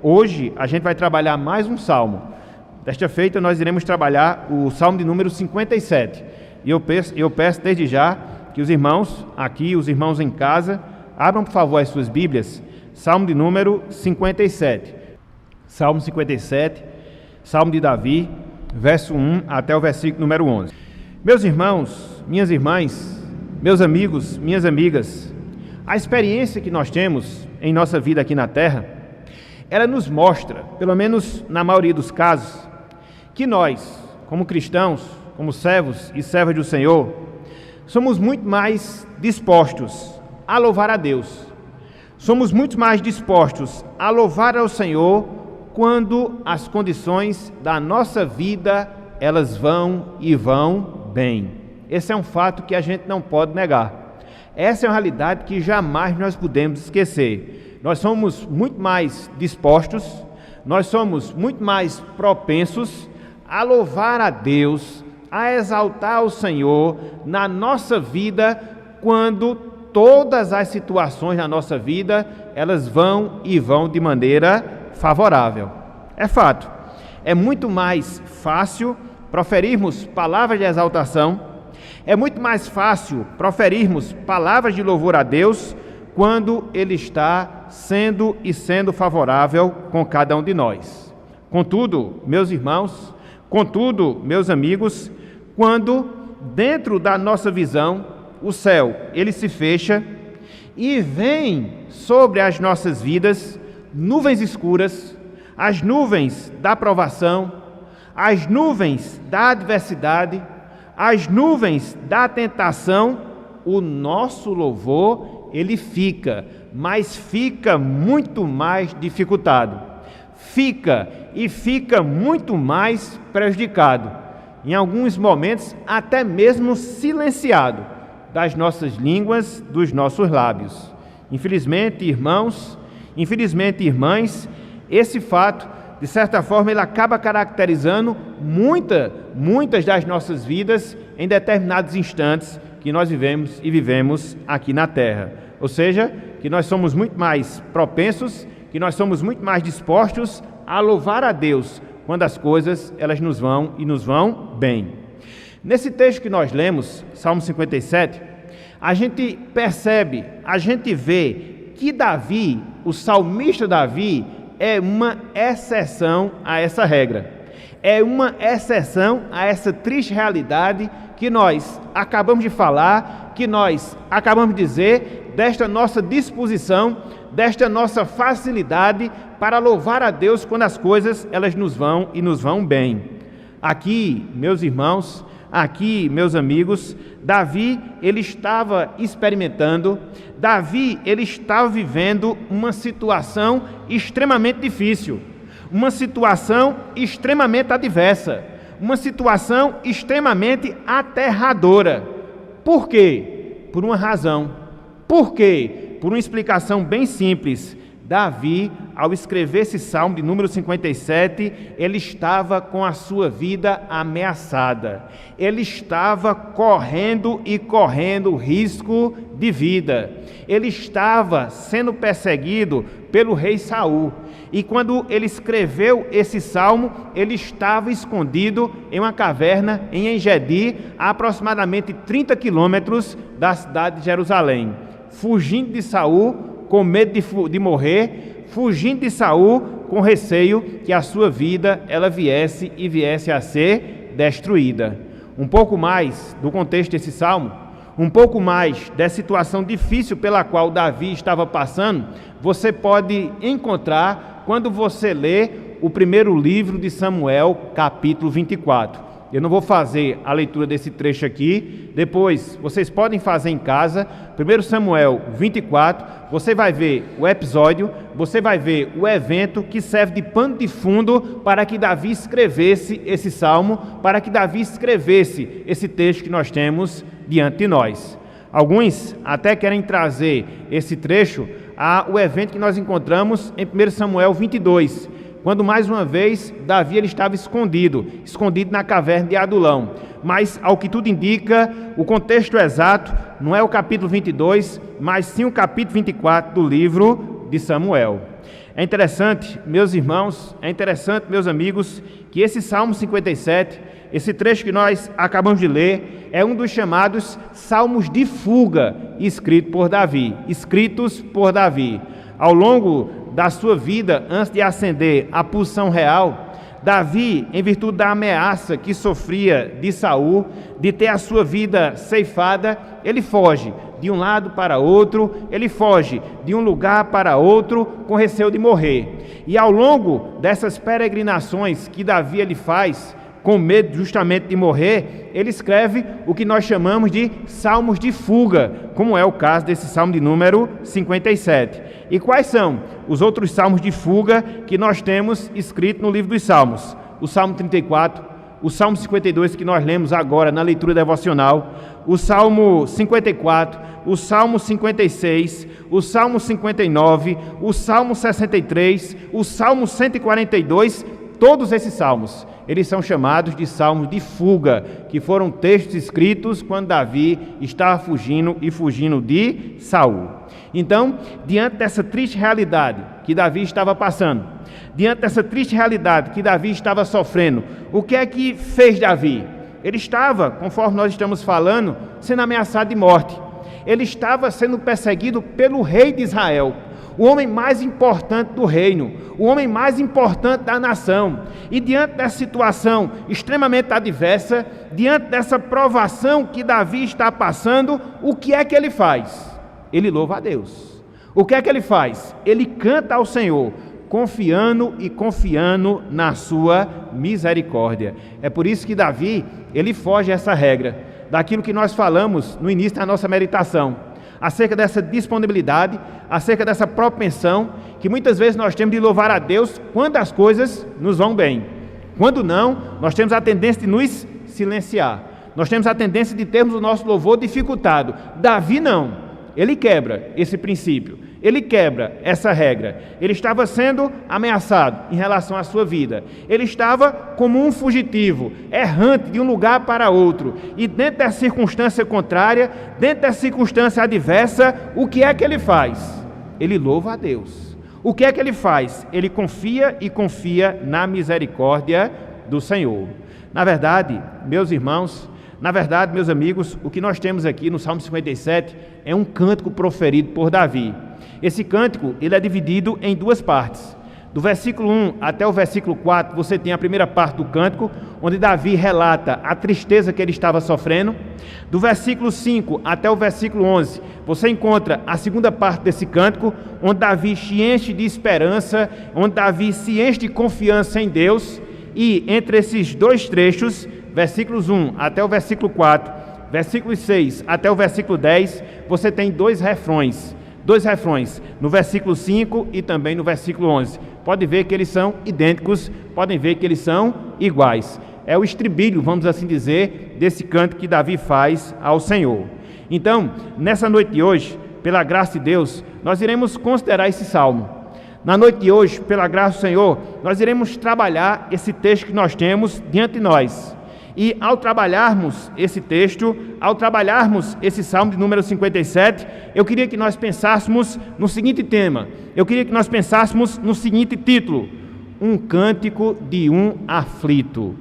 hoje a gente vai trabalhar mais um salmo. Desta feita nós iremos trabalhar o salmo de número 57. E eu peço desde já que os irmãos aqui, os irmãos em casa, abram por favor as suas Bíblias, salmo de número 57. Salmo 57, salmo de Davi, verso 1 até o versículo número 11. Meus irmãos, minhas irmãs, meus amigos, minhas amigas, a experiência que nós temos em nossa vida aqui na Terra, ela nos mostra, pelo menos na maioria dos casos, que nós, como cristãos, como servos e servas do Senhor, somos muito mais dispostos a louvar a Deus. Somos muito mais dispostos a louvar ao Senhor quando as condições da nossa vida, elas vão bem. Esse é um fato que a gente não pode negar. Essa é uma realidade que jamais nós podemos esquecer. Nós somos muito mais dispostos, nós somos muito mais propensos a louvar a Deus, a exaltar o Senhor na nossa vida, quando todas as situações na nossa vida, elas vão de maneira favorável. É fato. É muito mais fácil proferirmos palavras de exaltação, é muito mais fácil proferirmos palavras de louvor a Deus quando Ele está sendo favorável com cada um de nós. Contudo, meus irmãos, meus amigos, quando dentro da nossa visão o céu ele se fecha e vem sobre as nossas vidas nuvens escuras, as nuvens da provação, as nuvens da adversidade, as nuvens da tentação, o nosso louvor ele fica muito mais dificultado, fica muito mais prejudicado, em alguns momentos até mesmo silenciado das nossas línguas, dos nossos lábios. Infelizmente, irmãos, irmãs, esse fato, de certa forma, ele acaba caracterizando muitas das nossas vidas em determinados instantes que nós vivemos aqui na Terra. Ou seja, que nós somos muito mais propensos, que nós somos muito mais dispostos a louvar a Deus quando as coisas elas nos vão bem. Nesse texto que nós lemos, Salmo 57, a gente percebe, a gente vê que Davi, o salmista Davi, é uma exceção a essa regra. É uma exceção a essa triste realidade que nós acabamos de falar, que nós acabamos de dizer, desta nossa disposição, desta nossa facilidade para louvar a Deus quando as coisas elas nos vão bem. Aqui, meus irmãos, aqui, meus amigos, Davi, ele estava experimentando, Davi, ele estava vivendo uma situação extremamente difícil, uma situação extremamente adversa, uma situação extremamente aterradora. Por quê? Por uma razão. Por quê? Por uma explicação bem simples. Davi, ao escrever esse salmo de número 57, ele estava com a sua vida ameaçada. Ele estava correndo risco de vida. Ele estava sendo perseguido pelo rei Saul. E quando ele escreveu esse salmo, ele estava escondido em uma caverna em Engedi, a aproximadamente 30 quilômetros da cidade de Jerusalém, fugindo de Saul, com medo de morrer, fugindo de Saul, com receio que a sua vida ela viesse a ser destruída. Um pouco mais do contexto desse salmo, um pouco mais da situação difícil pela qual Davi estava passando, você pode encontrar quando você lê o primeiro livro de Samuel, capítulo 24. Eu não vou fazer a leitura desse trecho aqui, depois vocês podem fazer em casa. 1 Samuel 24, você vai ver o episódio, você vai ver o evento que serve de pano de fundo para que Davi escrevesse esse salmo, para que Davi escrevesse esse texto que nós temos diante de nós. Alguns até querem trazer esse trecho ao evento que nós encontramos em 1 Samuel 22, quando mais uma vez Davi ele estava escondido na caverna de Adulão. Mas, ao que tudo indica, o contexto exato não é o capítulo 22, mas sim o capítulo 24 do livro de Samuel. É interessante, meus irmãos, é interessante, meus amigos, que esse Salmo 57, esse trecho que nós acabamos de ler, é um dos chamados Salmos de fuga, escritos por Davi. Ao longo da sua vida, antes de ascender à posição real, Davi, em virtude da ameaça que sofria de Saul, de ter a sua vida ceifada, ele foge de um lado para outro, ele foge de um lugar para outro com receio de morrer. E ao longo dessas peregrinações que Davi ele faz, com medo justamente de morrer, ele escreve o que nós chamamos de salmos de fuga, como é o caso desse salmo de número 57. E quais são os outros salmos de fuga que nós temos escrito no livro dos Salmos? O Salmo 34, o Salmo 52 que nós lemos agora na leitura devocional, o Salmo 54, o Salmo 56, o Salmo 59, o Salmo 63, o Salmo 142, todos esses salmos, eles são chamados de salmos de fuga, que foram textos escritos quando Davi estava fugindo de Saul. Então, diante dessa triste realidade que Davi estava passando, diante dessa triste realidade que Davi estava sofrendo, o que é que fez Davi? Ele estava, conforme nós estamos falando, sendo ameaçado de morte. Ele estava sendo perseguido pelo rei de Israel, o homem mais importante do reino, o homem mais importante da nação. E diante dessa situação extremamente adversa, diante dessa provação que Davi está passando, o que é que ele faz? Ele louva a Deus. O que é que ele faz? Ele canta ao Senhor, confiando na sua misericórdia. É por isso que Davi, ele foge a essa regra, daquilo que nós falamos no início da nossa meditação, acerca dessa disponibilidade, acerca dessa propensão, que muitas vezes nós temos de louvar a Deus quando as coisas nos vão bem. Quando não, nós temos a tendência de nos silenciar. Nós temos a tendência de termos o nosso louvor dificultado. Davi não. Ele quebra esse princípio. Ele quebra essa regra. Ele estava sendo ameaçado em relação à sua vida. Ele estava como um fugitivo, errante de um lugar para outro. E dentro dessa circunstância contrária, dentro dessa circunstância adversa, o que é que ele faz? Ele louva a Deus. O que é que ele faz? Ele confia na misericórdia do Senhor. Na verdade, meus irmãos, meus amigos, o que nós temos aqui no Salmo 57 é um cântico proferido por Davi. Esse cântico, ele é dividido em duas partes. Do versículo 1 até o versículo 4, você tem a primeira parte do cântico, onde Davi relata a tristeza que ele estava sofrendo. Do versículo 5 até o versículo 11, você encontra a segunda parte desse cântico, onde Davi se enche de esperança, onde Davi se enche de confiança em Deus. E entre esses dois trechos, versículos 1 até o versículo 4, versículos 6 até o versículo 10, você tem dois refrões, no versículo 5 e também no versículo 11. Pode ver que eles são idênticos, podem ver que eles são iguais. É o estribilho, vamos assim dizer, desse canto que Davi faz ao Senhor. Então, nessa noite de hoje, pela graça de Deus, nós iremos considerar esse salmo. Na noite de hoje, pela graça do Senhor, nós iremos trabalhar esse texto que nós temos diante de nós. E ao trabalharmos esse texto, ao trabalharmos esse Salmo de número 57, eu queria que nós pensássemos no seguinte tema, eu queria que nós pensássemos no seguinte título: um cântico de um aflito.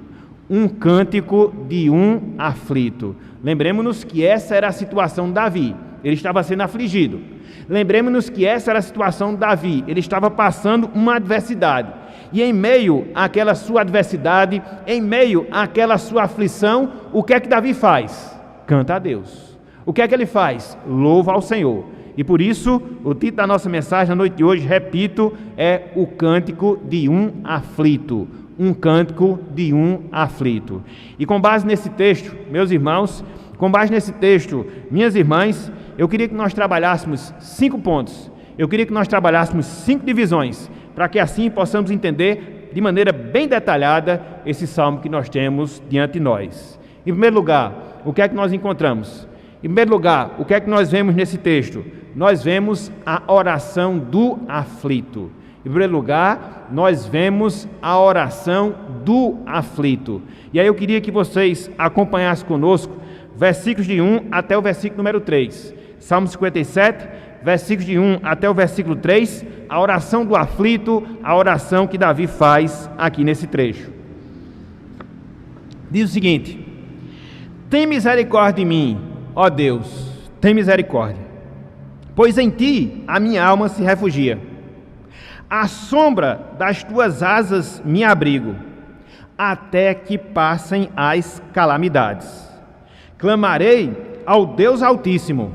Um cântico de um aflito. Lembremos-nos que essa era a situação de Davi, ele estava sendo afligido. Lembremos-nos que essa era a situação de Davi, ele estava passando uma adversidade. E em meio àquela sua adversidade, em meio àquela sua aflição, o que é que Davi faz? Canta a Deus. O que é que ele faz? Louva ao Senhor. E por isso, o título da nossa mensagem na noite de hoje, repito, é o cântico de um aflito. Um cântico de um aflito. E com base nesse texto, meus irmãos, com base nesse texto, minhas irmãs, eu queria que nós trabalhássemos 5 pontos. Eu queria que nós trabalhássemos 5 divisões, para que assim possamos entender de maneira bem detalhada esse salmo que nós temos diante de nós. Em primeiro lugar, o que é que nós encontramos? Em primeiro lugar, o que é que nós vemos nesse texto? Nós vemos a oração do aflito. Em primeiro lugar, nós vemos a oração do aflito. E aí eu queria que vocês acompanhassem conosco versículos de 1 até o versículo número 3. Salmo 57, versículos de 1 até o versículo 3, a oração do aflito, a oração que Davi faz aqui nesse trecho. Diz o seguinte: tem misericórdia de mim, ó Deus, tem misericórdia, pois em ti a minha alma se refugia. À sombra das tuas asas me abrigo, até que passem as calamidades. Clamarei ao Deus Altíssimo,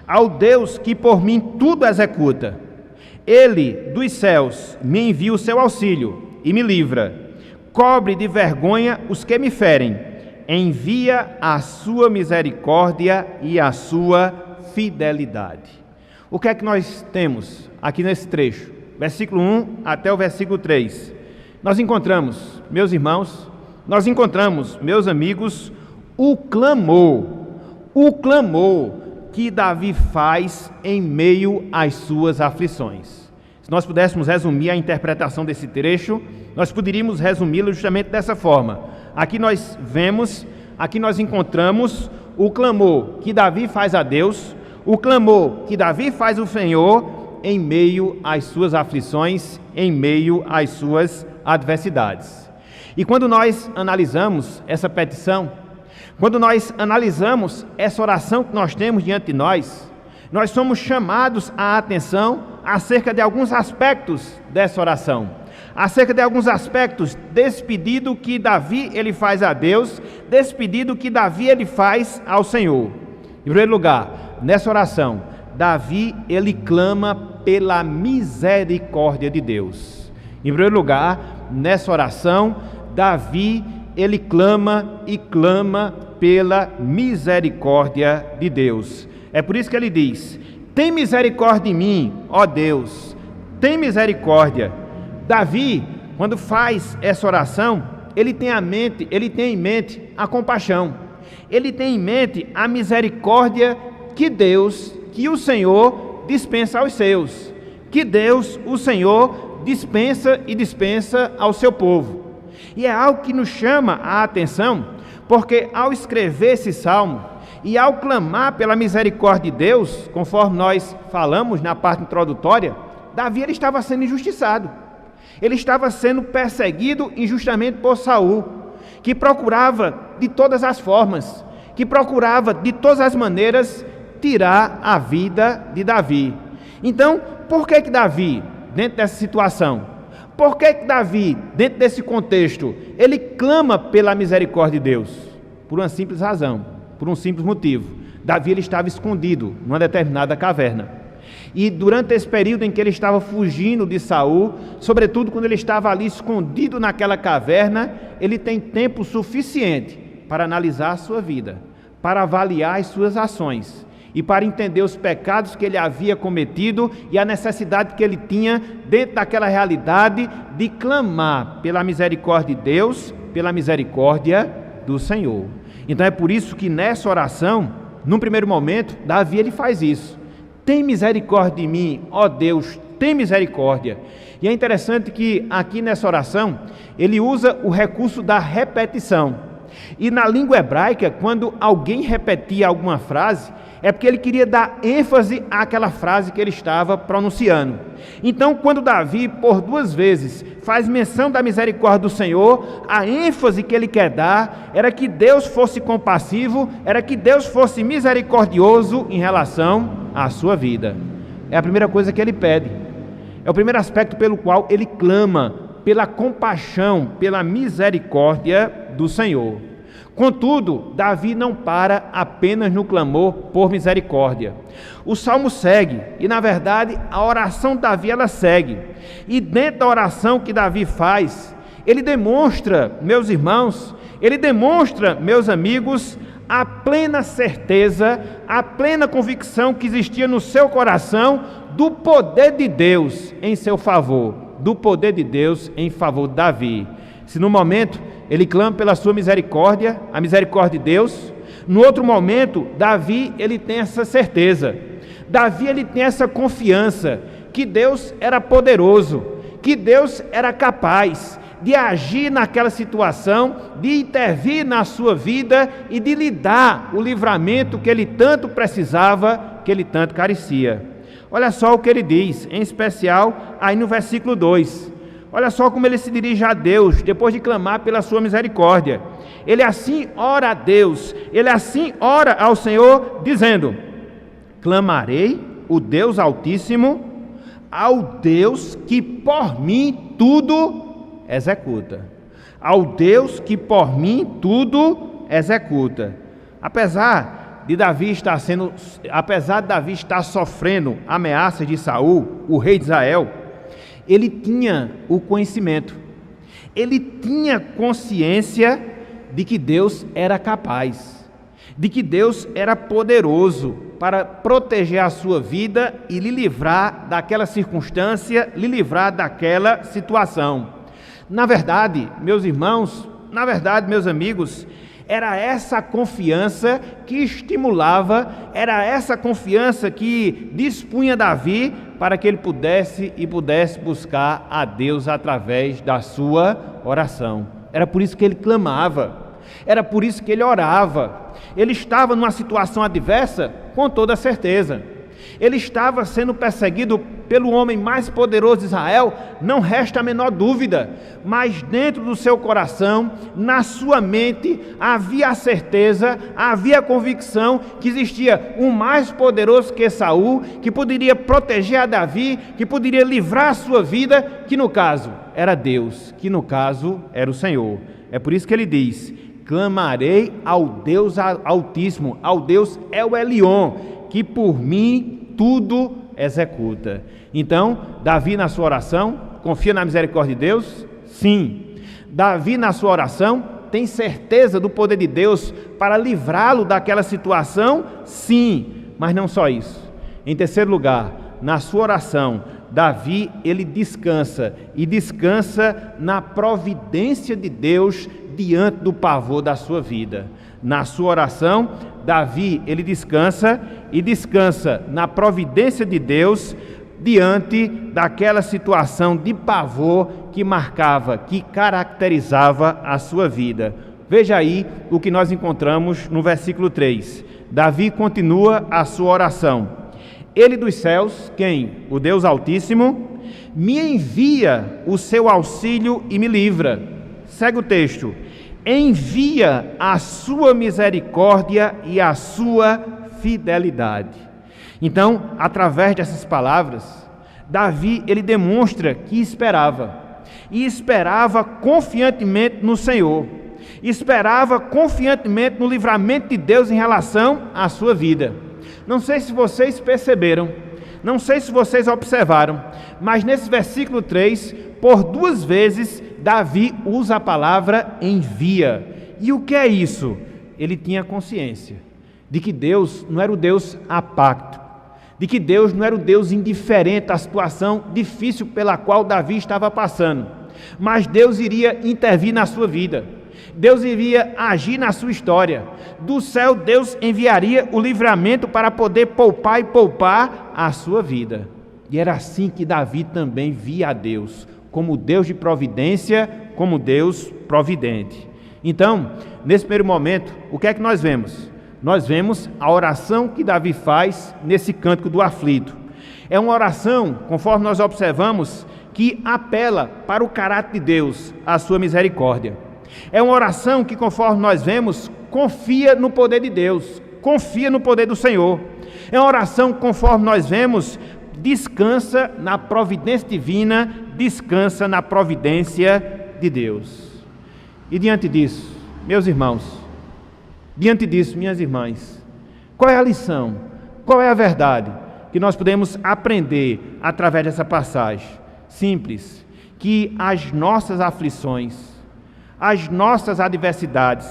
ao Deus que por mim tudo executa. Ele dos céus me envia o seu auxílio e me livra. Cobre de vergonha os que me ferem. Envia a sua misericórdia e a sua fidelidade. O que é que nós temos aqui nesse trecho? Versículo 1 até o versículo 3. Nós encontramos, meus irmãos, nós encontramos, meus amigos, o clamor que Davi faz em meio às suas aflições. Se nós pudéssemos resumir a interpretação desse trecho, nós poderíamos resumi-lo justamente dessa forma. Aqui nós encontramos o clamor que Davi faz a Deus, o clamor que Davi faz ao Senhor em meio às suas aflições, em meio às suas adversidades. E quando nós analisamos essa petição, quando nós analisamos essa oração que nós temos diante de nós somos chamados à atenção acerca de alguns aspectos dessa oração, acerca de alguns aspectos desse pedido que Davi ele faz a Deus, desse pedido que Davi ele faz ao Senhor. Em primeiro lugar, nessa oração, Davi ele clama pela misericórdia de Deus. Em primeiro lugar, nessa oração, Davi ele clama pela misericórdia de Deus. É por isso que ele diz: tem misericórdia de mim, ó Deus, tem misericórdia. Davi, quando faz essa oração, ele tem em mente a compaixão, ele tem em mente a misericórdia que Deus, que o Senhor dispensa aos seus, que Deus, o Senhor, dispensa ao seu povo. E é algo que nos chama a atenção, porque ao escrever esse salmo e ao clamar pela misericórdia de Deus, conforme nós falamos na parte introdutória, Davi ele estava sendo injustiçado, ele estava sendo perseguido injustamente por Saul, que procurava de todas as formas, que procurava de todas as maneiras tirar a vida de Davi. Então, por que Davi, dentro dessa situação, por que Davi, dentro desse contexto, ele clama pela misericórdia de Deus? Por uma simples razão, por um simples motivo. Davi ele estava escondido numa determinada caverna. E durante esse período em que ele estava fugindo de Saul, sobretudo quando ele estava ali escondido naquela caverna, ele tem tempo suficiente para analisar a sua vida, para avaliar as suas ações e para entender os pecados que ele havia cometido e a necessidade que ele tinha dentro daquela realidade de clamar pela misericórdia de Deus, pela misericórdia do Senhor. Então é por isso que nessa oração, num primeiro momento, Davi ele faz isso: tem misericórdia de mim, ó Deus, tem misericórdia. E é interessante que aqui nessa oração ele usa o recurso da repetição. E na língua hebraica, quando alguém repetia alguma frase, é porque ele queria dar ênfase àquela frase que ele estava pronunciando. Então, quando Davi, por 2 vezes, faz menção da misericórdia do Senhor, a ênfase que ele quer dar era que Deus fosse compassivo, era que Deus fosse misericordioso em relação à sua vida. É a primeira coisa que ele pede. É o primeiro aspecto pelo qual ele clama, pela compaixão, pela misericórdia do Senhor. Contudo, Davi não para apenas no clamor por misericórdia. O salmo segue, e na verdade a oração de Davi ela segue. E dentro da oração que Davi faz, ele demonstra, meus irmãos, meus amigos, a plena certeza, a plena convicção que existia no seu coração do poder de Deus em seu favor, do poder de Deus em favor de Davi. Se no momento ele clama pela sua misericórdia, a misericórdia de Deus, no outro momento, Davi ele tem essa certeza, Davi ele tem essa confiança que Deus era poderoso, que Deus era capaz de agir naquela situação, de intervir na sua vida e de lhe dar o livramento que ele tanto precisava, que ele tanto carecia. Olha só o que ele diz, em especial aí no versículo 2. Olha só como ele se dirige a Deus, depois de clamar pela sua misericórdia. Ele assim ora a Deus, ele assim ora ao Senhor, dizendo: clamarei o Deus Altíssimo, ao Deus que por mim tudo executa. Ao Deus que por mim tudo executa. Apesar de Davi estar sofrendo ameaças de Saul, o rei de Israel, ele tinha o conhecimento, ele tinha consciência de que Deus era capaz, de que Deus era poderoso para proteger a sua vida e lhe livrar daquela circunstância, lhe livrar daquela situação. Na verdade, meus irmãos, meus amigos, era essa confiança que estimulava, era essa confiança que dispunha Davi para que ele pudesse buscar a Deus através da sua oração. Era por isso que ele clamava, era por isso que ele orava. Ele estava numa situação adversa, com toda certeza. Ele estava sendo perseguido pelo homem mais poderoso de Israel, não resta a menor dúvida, mas dentro do seu coração, na sua mente, havia a certeza, havia a convicção que existia um mais poderoso que Saul, que poderia proteger a Davi, que poderia livrar a sua vida, que no caso era Deus, que no caso era o Senhor. É por isso que ele diz: clamarei ao Deus Altíssimo, ao Deus El Elyon, que por mim tudo executa. Então, Davi na sua oração, confia na misericórdia de Deus? Sim. Davi na sua oração, tem certeza do poder de Deus para livrá-lo daquela situação? Sim. Mas não só isso. Em terceiro lugar, na sua oração, Davi, ele descansa, e descansa na providência de Deus diante do pavor da sua vida. Na sua oração, Davi, ele descansa, e descansa na providência de Deus diante daquela situação de pavor que marcava, que caracterizava a sua vida. Veja aí o que nós encontramos no versículo 3. Davi continua a sua oração. Ele dos céus, quem? O Deus Altíssimo, me envia o seu auxílio e me livra. Segue o texto. Envia a sua misericórdia e a sua fidelidade. Então, através dessas palavras, Davi, ele demonstra que esperava, e esperava confiantemente no Senhor, esperava confiantemente no livramento de Deus em relação à sua vida. Não sei se vocês perceberam, não sei se vocês observaram, mas nesse versículo 3, por 2 vezes, Davi usa a palavra envia. E o que é isso? Ele tinha consciência de que Deus não era o Deus apátrito, de que Deus não era o Deus indiferente à situação difícil pela qual Davi estava passando, mas Deus iria intervir na sua vida, Deus iria agir na sua história. Do céu Deus enviaria o livramento para poder poupar a sua vida. E era assim que Davi também via a Deus, como Deus de providência, como Deus providente. Então, nesse primeiro momento, o que é que nós vemos? Nós vemos a oração que Davi faz nesse cântico do aflito. É uma oração, conforme nós observamos, que apela para o caráter de Deus, a sua misericórdia. É uma oração que, conforme nós vemos, confia no poder de Deus, confia no poder do Senhor. É uma oração, conforme nós vemos, descansa na providência divina, descansa na providência de Deus. E diante disso, meus irmãos, diante disso, minhas irmãs, qual é a lição, qual é a verdade que nós podemos aprender através dessa passagem? Simples, que as nossas aflições, as nossas adversidades,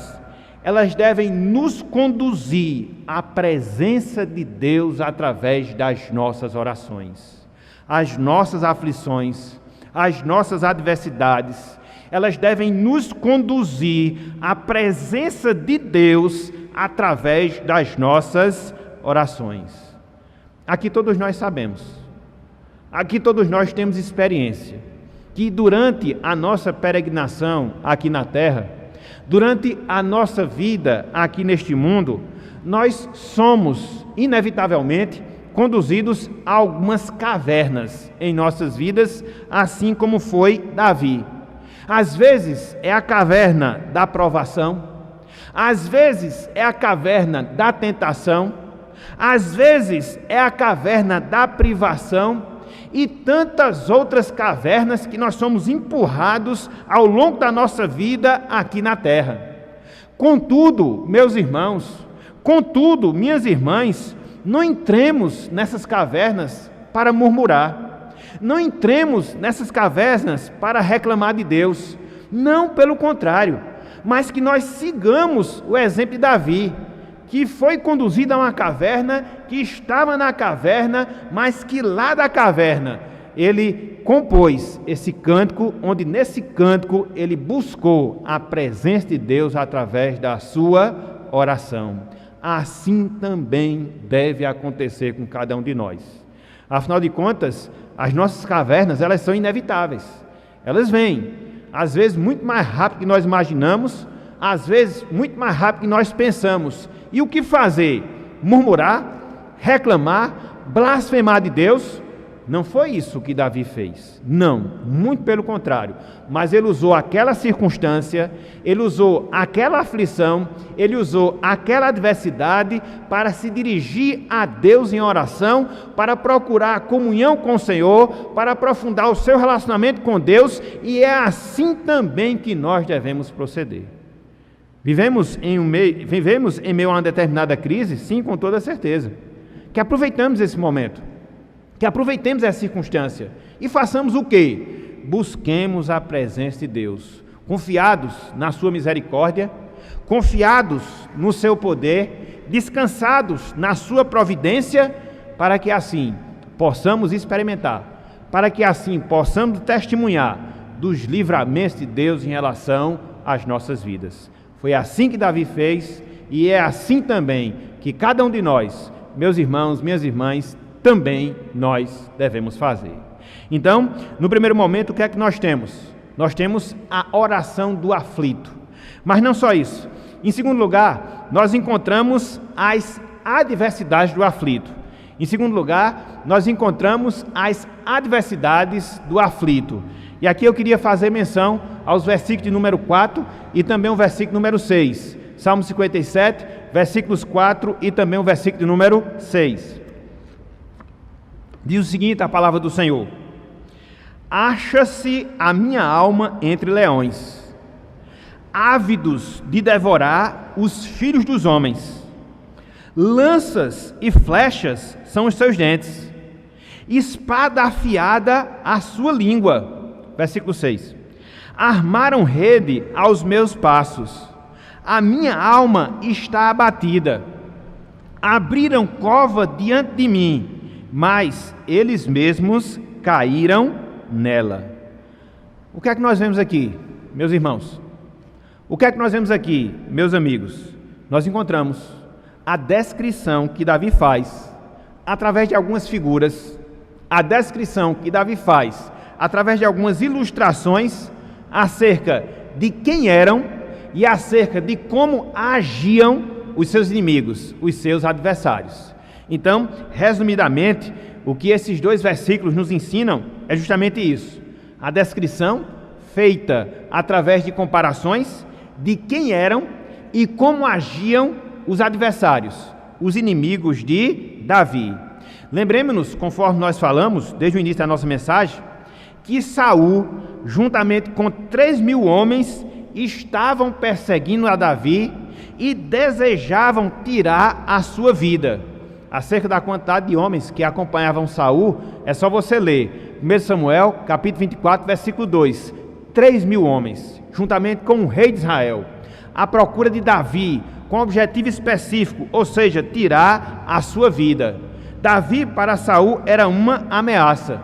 elas devem nos conduzir à presença de Deus através das nossas orações. As nossas aflições, as nossas adversidades, elas devem nos conduzir à presença de Deus através das nossas orações. Aqui todos nós sabemos, aqui todos nós temos experiência, que durante a nossa peregrinação aqui na terra, durante a nossa vida aqui neste mundo, nós somos, inevitavelmente, conduzidos a algumas cavernas em nossas vidas, assim como foi Davi. Às vezes é a caverna da provação, às vezes é a caverna da tentação, às vezes é a caverna da privação e tantas outras cavernas que nós somos empurrados ao longo da nossa vida aqui na terra. Contudo, meus irmãos, contudo, minhas irmãs, não entremos nessas cavernas para murmurar, não entremos nessas cavernas para reclamar de Deus, não, pelo contrário, mas que nós sigamos o exemplo de Davi, que foi conduzido a uma caverna, que estava na caverna, mas que lá da caverna ele compôs esse cântico, onde nesse cântico ele buscou a presença de Deus através da sua oração. Assim também deve acontecer com cada um de nós. Afinal de contas, as nossas cavernas, elas são inevitáveis. Elas vêm, às vezes muito mais rápido que nós imaginamos, às vezes muito mais rápido que nós pensamos. E o que fazer? Murmurar, reclamar, blasfemar de Deus? Não foi isso que Davi fez, não, muito pelo contrário, mas ele usou aquela circunstância, ele usou aquela aflição, ele usou aquela adversidade para se dirigir a Deus em oração, para procurar a comunhão com o Senhor, para aprofundar o seu relacionamento com Deus, e é assim também que nós devemos proceder. Vivemos em meio a uma determinada crise? Sim, com toda certeza. Que aproveitamos esse momento, que aproveitemos essa circunstância e façamos o quê? Busquemos a presença de Deus, confiados na sua misericórdia, confiados no seu poder, descansados na sua providência, para que assim possamos experimentar, para que assim possamos testemunhar dos livramentos de Deus em relação às nossas vidas. Foi assim que Davi fez e é assim também que cada um de nós, meus irmãos, minhas irmãs, também nós devemos fazer. Então, no primeiro momento, o que é que nós temos? Nós temos a oração do aflito. Mas não só isso. Em segundo lugar, nós encontramos as adversidades do aflito. Em segundo lugar, nós encontramos as adversidades do aflito. E aqui eu queria fazer menção aos versículos de número 4 e também o versículo número 6. Salmo 57, versículos 4 e também o versículo de número 6. Diz o seguinte, a palavra do Senhor: acha-se a minha alma entre leões, ávidos de devorar os filhos dos homens. Lanças e flechas são os seus dentes, espada afiada a sua língua. Versículo 6. Armaram rede aos meus passos, a minha alma está abatida. Abriram cova diante de mim, mas eles mesmos caíram nela. O que é que nós vemos aqui, meus irmãos? O que é que nós vemos aqui, meus amigos? Nós encontramos a descrição que Davi faz através de algumas figuras, a descrição que Davi faz através de algumas ilustrações acerca de quem eram e acerca de como agiam os seus inimigos, os seus adversários. Então, resumidamente, o que esses dois versículos nos ensinam é justamente isso. A descrição feita através de comparações de quem eram e como agiam os adversários, os inimigos de Davi. Lembremos-nos, conforme nós falamos desde o início da nossa mensagem, que Saul, juntamente com 3.000 homens, estavam perseguindo a Davi e desejavam tirar a sua vida. Acerca da quantidade de homens que acompanhavam Saul, é só você ler 1 Samuel, capítulo 24, versículo 2. 3.000 homens, juntamente com o rei de Israel, à procura de Davi, com objetivo específico, ou seja, tirar a sua vida. Davi para Saul era uma ameaça.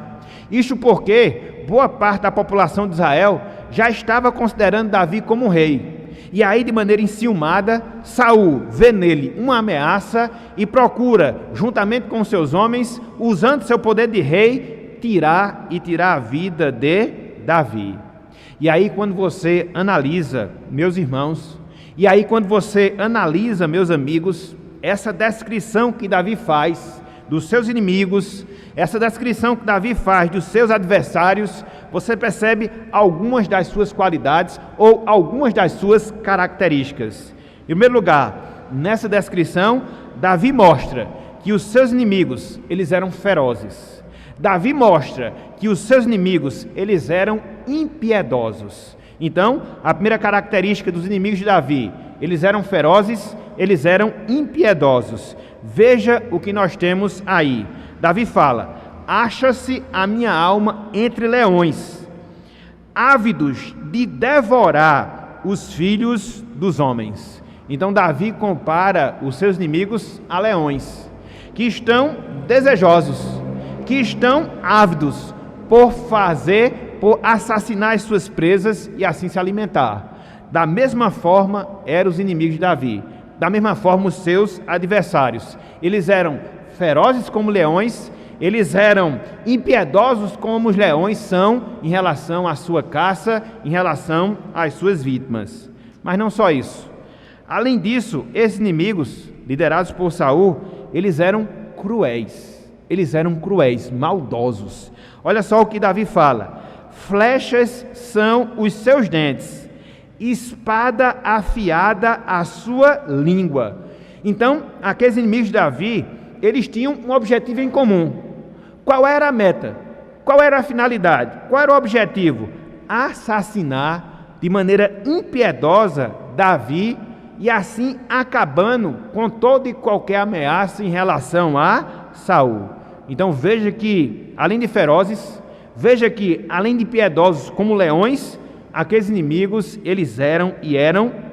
Isto porque boa parte da população de Israel já estava considerando Davi como rei. E aí, de maneira enciumada, Saul vê nele uma ameaça e procura, juntamente com seus homens, usando seu poder de rei, tirar a vida de Davi. E aí, quando você analisa, meus irmãos, meus amigos, essa descrição que Davi faz dos seus inimigos, essa descrição que Davi faz dos seus adversários, você percebe algumas das suas qualidades ou algumas das suas características. Em primeiro lugar, nessa descrição, Davi mostra que os seus inimigos, eles eram ferozes. Davi mostra que os seus inimigos, eles eram impiedosos. Então, a primeira característica dos inimigos de Davi, eles eram ferozes, eles eram impiedosos. Veja o que nós temos aí. Davi fala: acha-se a minha alma entre leões, ávidos de devorar os filhos dos homens. Então Davi compara os seus inimigos a leões, que estão desejosos, que estão ávidos por assassinar as suas presas e assim se alimentar. Da mesma forma eram os inimigos de Davi, da mesma forma os seus adversários. Eles eram ferozes como leões, eles eram impiedosos como os leões são em relação à sua caça, em relação às suas vítimas. Mas não só isso. Além disso, esses inimigos, liderados por Saul, eles eram cruéis, maldosos. Olha só o que Davi fala: flechas são os seus dentes, espada afiada a sua língua. Então, aqueles inimigos de Davi, eles tinham um objetivo em comum. Qual era a meta? Qual era a finalidade? Qual era o objetivo? Assassinar de maneira impiedosa Davi e assim acabando com toda e qualquer ameaça em relação a Saul. Então veja que, além de ferozes, veja que, além de piedosos como leões, aqueles inimigos, eles eram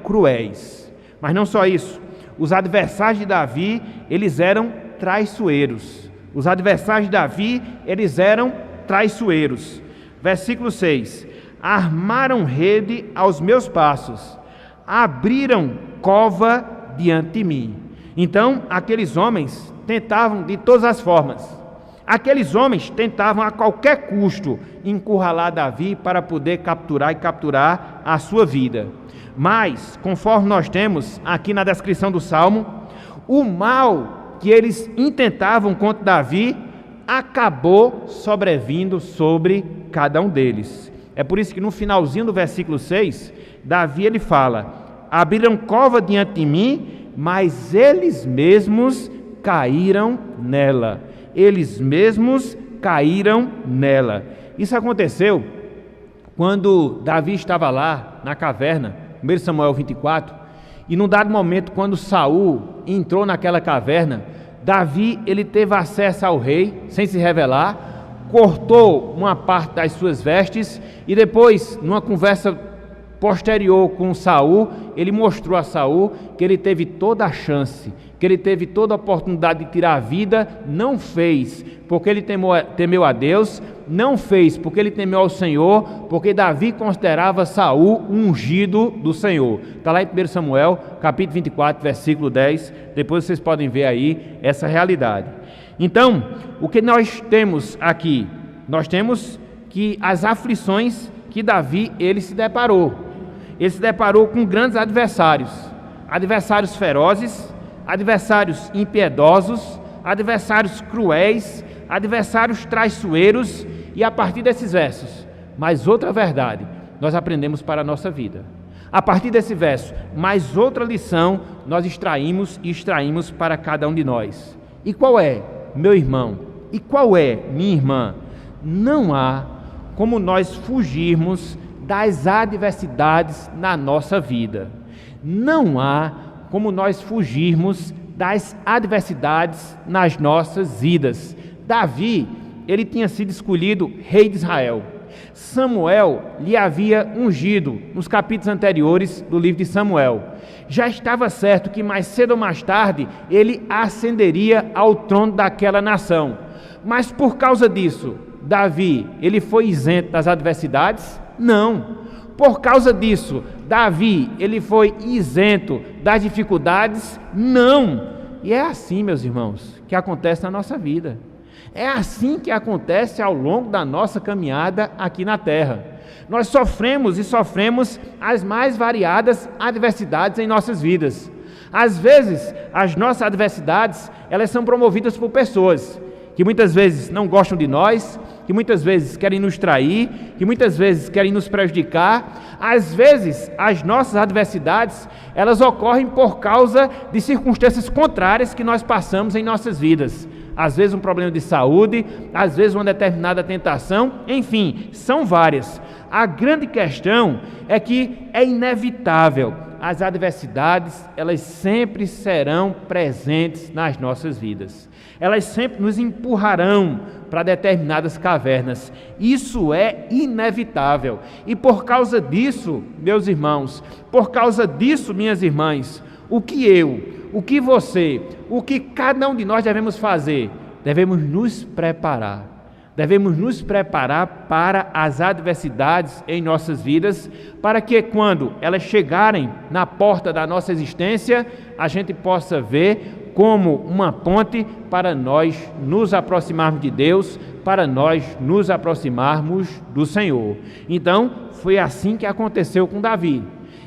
cruéis. Mas não só isso, os adversários de Davi, eles eram traiçoeiros. Os adversários de Davi, eles eram traiçoeiros. Versículo 6: armaram rede aos meus passos, abriram cova diante de mim. Então, aqueles homens tentavam de todas as formas. Aqueles homens tentavam a qualquer custo encurralar Davi para poder capturar a sua vida. Mas, conforme nós temos aqui na descrição do Salmo, o mal que eles intentavam contra Davi acabou sobrevindo sobre cada um deles. É por isso que no finalzinho do versículo 6, Davi ele fala: abriram cova diante de mim, mas eles mesmos caíram nela. Eles mesmos caíram nela. Isso aconteceu quando Davi estava lá na caverna, 1 Samuel 24, e num dado momento, quando Saul entrou naquela caverna, Davi ele teve acesso ao rei, sem se revelar, cortou uma parte das suas vestes e depois, numa conversa posterior com Saul, ele mostrou a Saul que ele teve toda a chance, que ele teve toda a oportunidade de tirar a vida, não fez porque ele temeu a Deus, não fez porque ele temeu ao Senhor, porque Davi considerava Saul ungido do Senhor. Está lá em 1 Samuel, capítulo 24, versículo 10, depois vocês podem ver aí essa realidade. Então, o que nós temos aqui? Nós temos que as aflições que Davi ele se deparou com grandes adversários, adversários ferozes, adversários impiedosos, adversários cruéis, adversários traiçoeiros, e a partir desses versos, mais outra verdade nós aprendemos para a nossa vida. A partir desse verso, mais outra lição nós extraímos para cada um de nós. E qual é, meu irmão? E qual é, minha irmã? Não há como nós fugirmos das adversidades na nossa vida. Não há como nós fugirmos das adversidades nas nossas vidas. Davi, ele tinha sido escolhido rei de Israel. Samuel lhe havia ungido nos capítulos anteriores do livro de Samuel. Já estava certo que mais cedo ou mais tarde ele ascenderia ao trono daquela nação. Mas por causa disso, Davi, ele foi isento das adversidades? Não. Por causa disso, Davi, ele foi isento das dificuldades? Não. E é assim, meus irmãos, que acontece na nossa vida. É assim que acontece ao longo da nossa caminhada aqui na terra. Nós sofremos as mais variadas adversidades em nossas vidas. Às vezes, as nossas adversidades, elas são promovidas por pessoas que muitas vezes não gostam de nós, que muitas vezes querem nos trair, que muitas vezes querem nos prejudicar. Às vezes, as nossas adversidades, elas ocorrem por causa de circunstâncias contrárias que nós passamos em nossas vidas. Às vezes um problema de saúde, às vezes uma determinada tentação, enfim, são várias. A grande questão é que é inevitável. As adversidades, elas sempre serão presentes nas nossas vidas. Elas sempre nos empurrarão para determinadas cavernas. Isso é inevitável. E por causa disso, meus irmãos, por causa disso, minhas irmãs, o que você, o que cada um de nós devemos fazer? Devemos nos preparar. Devemos nos preparar para as adversidades em nossas vidas, para que quando elas chegarem na porta da nossa existência, a gente possa ver como uma ponte para nós nos aproximarmos de Deus, para nós nos aproximarmos do Senhor. Então, foi assim que aconteceu com Davi.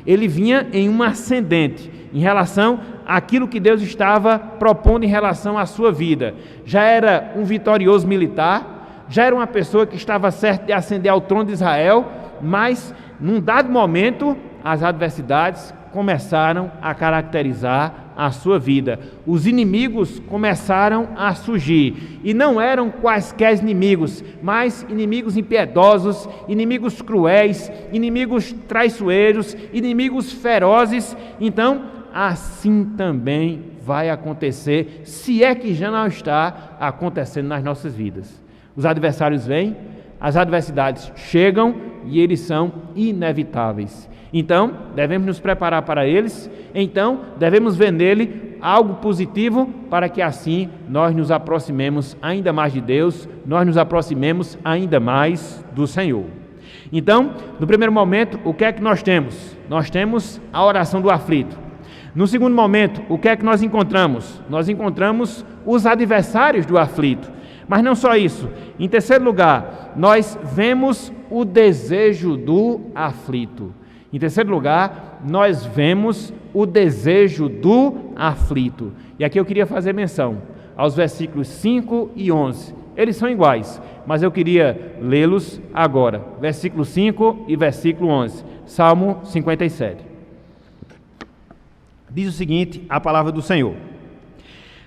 Ele vinha em uma ascendente em relação àquilo que Deus estava propondo em relação à sua vida. Já era um vitorioso militar, já era uma pessoa que estava certa de ascender ao trono de Israel, mas num dado momento as adversidades começaram a caracterizar a sua vida. Os inimigos começaram a surgir, e não eram quaisquer inimigos, mas inimigos impiedosos, inimigos cruéis, inimigos traiçoeiros, inimigos ferozes. Então, assim também vai acontecer, se é que já não está acontecendo nas nossas vidas. Os adversários vêm, as adversidades chegam e eles são inevitáveis. Então, devemos nos preparar para eles, então devemos ver nele algo positivo para que assim nós nos aproximemos ainda mais de Deus, nós nos aproximemos ainda mais do Senhor. Então, no primeiro momento, o que é que nós temos? Nós temos a oração do aflito. No segundo momento, o que é que nós encontramos? Nós encontramos os adversários do aflito. Mas não só isso. Em terceiro lugar, nós vemos o desejo do aflito. Em terceiro lugar, nós vemos o desejo do aflito. E aqui eu queria fazer menção aos versículos 5 e 11. Eles são iguais, mas eu queria lê-los agora. Versículo 5 e versículo 11. Salmo 57. Diz o seguinte, a palavra do Senhor: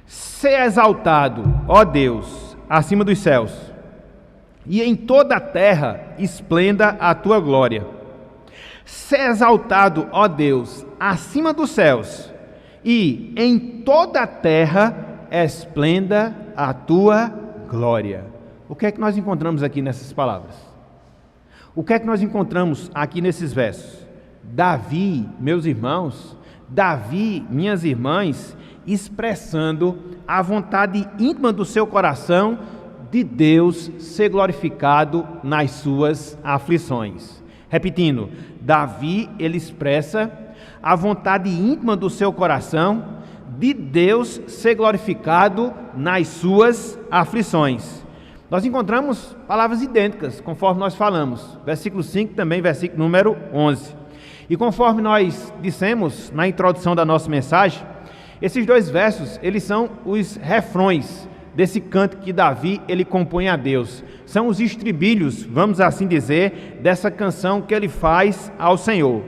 Seja exaltado, ó Deus, acima dos céus, e em toda a terra esplenda a tua glória. Seja exaltado, ó Deus, acima dos céus, e em toda a terra esplenda a tua glória. O que é que nós encontramos aqui nessas palavras? O que é que nós encontramos aqui nesses versos? Davi, meus irmãos, Davi, minhas irmãs, expressando a vontade íntima do seu coração de Deus ser glorificado nas suas aflições. Repetindo, Davi, ele expressa a vontade íntima do seu coração de Deus ser glorificado nas suas aflições. Nós encontramos palavras idênticas, conforme nós falamos. Versículo 5, também versículo número 11. E conforme nós dissemos na introdução da nossa mensagem, esses dois versos, eles são os refrões desse canto que Davi, ele compõe a Deus. São os estribilhos, vamos assim dizer, dessa canção que ele faz ao Senhor.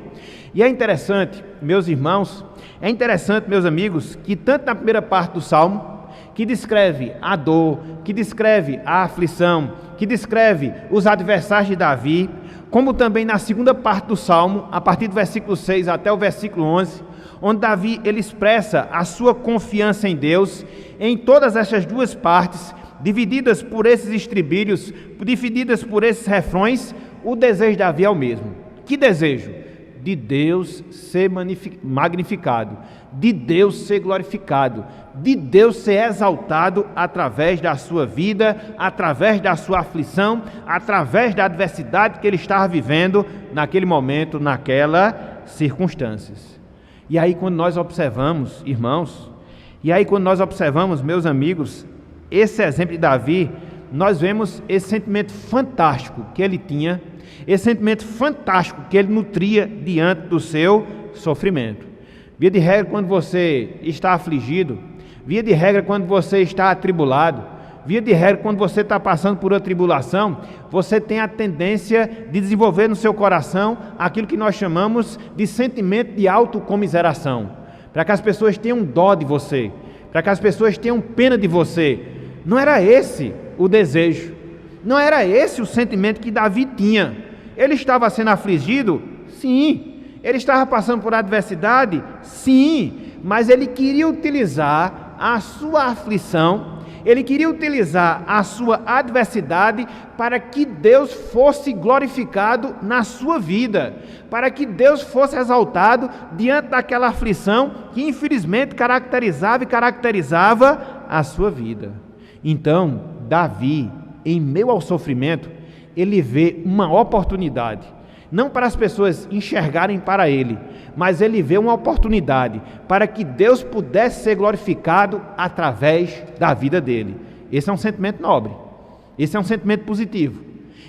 E é interessante, meus irmãos, é interessante, meus amigos, que tanto na primeira parte do Salmo, que descreve a dor, que descreve a aflição, que descreve os adversários de Davi, como também na segunda parte do Salmo, a partir do versículo 6 até o versículo 11, onde Davi ele expressa a sua confiança em Deus. Em todas essas duas partes, divididas por esses estribilhos, divididas por esses refrões, o desejo de Davi é o mesmo. Que desejo? De Deus ser magnificado, de Deus ser glorificado, de Deus ser exaltado através da sua vida, através da sua aflição, através da adversidade que ele estava vivendo naquele momento, naquelas circunstâncias. E aí quando nós observamos, irmãos, meus amigos, esse exemplo de Davi, nós vemos esse sentimento fantástico que ele tinha, esse sentimento fantástico que ele nutria diante do seu sofrimento. via de regra, quando você está afligido, via de regra, quando você está atribulado, via de regra, quando você está passando por uma tribulação, você tem a tendência de desenvolver no seu coração aquilo que nós chamamos de sentimento de autocomiseração, para que as pessoas tenham dó de você, para que as pessoas tenham pena de você. Não era esse o desejo, não era esse o sentimento que Davi tinha. Ele estava sendo afligido? Sim. Ele estava passando por adversidade? Sim. Mas ele queria utilizar a sua aflição, ele queria utilizar a sua adversidade para que Deus fosse glorificado na sua vida, para que Deus fosse exaltado diante daquela aflição que infelizmente caracterizava a sua vida. Então, Davi, em meio ao sofrimento, ele vê uma oportunidade, não para as pessoas enxergarem para ele, mas ele vê uma oportunidade para que Deus pudesse ser glorificado através da vida dele. Esse é um sentimento nobre, esse é um sentimento positivo,